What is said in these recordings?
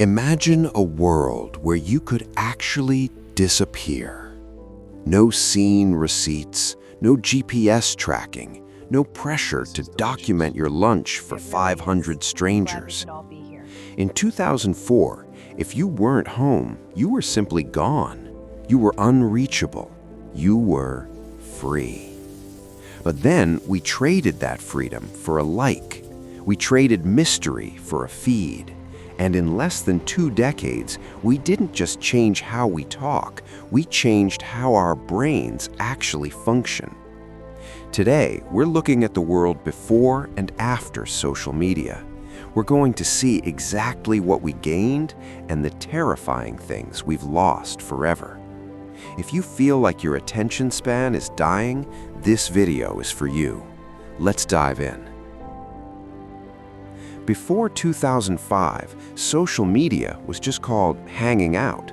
Imagine a world where you could actually disappear. No scene receipts, no GPS tracking, no pressure to document your lunch for 500 strangers. In 2004, if you weren't home, you were simply gone. You were unreachable. You were free. But then we traded that freedom for a like. We traded mystery for a feed. And in less than 2 decades, we didn't just change how we talk, we changed how our brains actually function. Today, we're looking at the world before and after social media. We're going to see exactly what we gained and the terrifying things we've lost forever. If you feel like your attention span is dying, this video is for you. Let's dive in. Before 2005, social media was just called hanging out.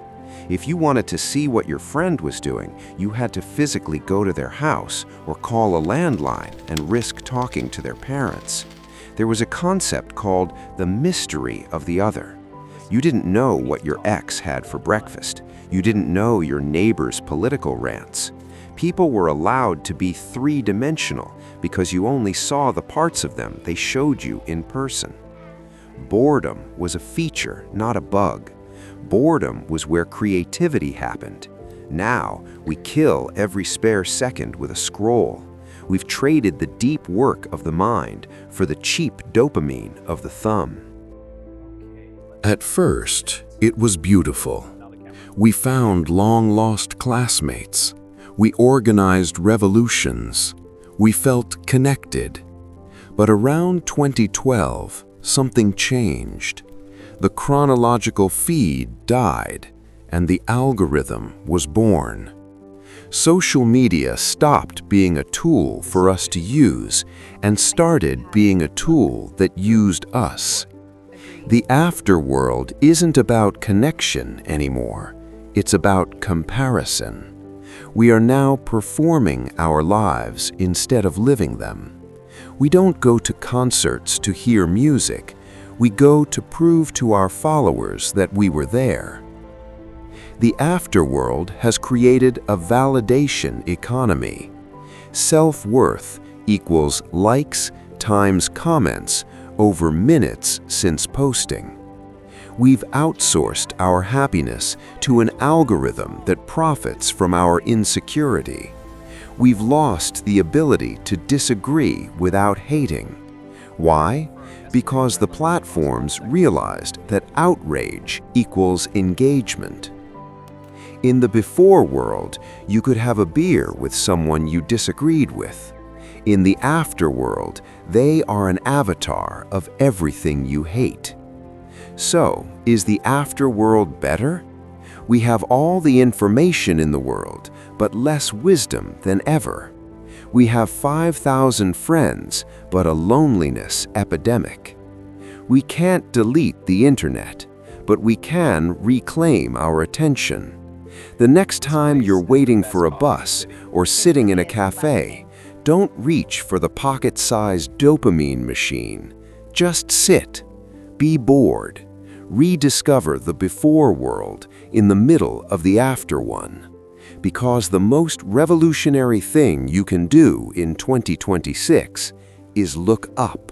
If you wanted to see what your friend was doing, you had to physically go to their house or call a landline and risk talking to their parents. There was a concept called the mystery of the other. You didn't know what your ex had for breakfast. You didn't know your neighbor's political rants. People were allowed to be three-dimensional because you only saw the parts of them they showed you in person. Boredom was a feature, not a bug. Boredom was where creativity happened. Now, we kill every spare second with a scroll. We've traded the deep work of the mind for the cheap dopamine of the thumb. At first, it was beautiful. We found long-lost classmates. We organized revolutions. We felt connected. But around 2012, something changed. The chronological feed died, and the algorithm was born. Social media stopped being a tool for us to use and started being a tool that used us. The afterworld isn't about connection anymore. It's about comparison. We are now performing our lives instead of living them. We don't go to concerts to hear music. We go to prove to our followers that we were there. The afterworld has created a validation economy. Self-worth equals likes times comments over minutes since posting. We've outsourced our happiness to an algorithm that profits from our insecurity. We've lost the ability to disagree without hating. Why? Because the platforms realized that outrage equals engagement. In the before world, you could have a beer with someone you disagreed with. In the afterworld, they are an avatar of everything you hate. So, is the afterworld better? We have all the information in the world, but less wisdom than ever. We have 5,000 friends, but a loneliness epidemic. We can't delete the internet, but we can reclaim our attention. The next time you're waiting for a bus or sitting in a cafe, don't reach for the pocket-sized dopamine machine. Just sit. Be bored. Rediscover the before world in the middle of the after one. Because the most revolutionary thing you can do in 2026 is look up.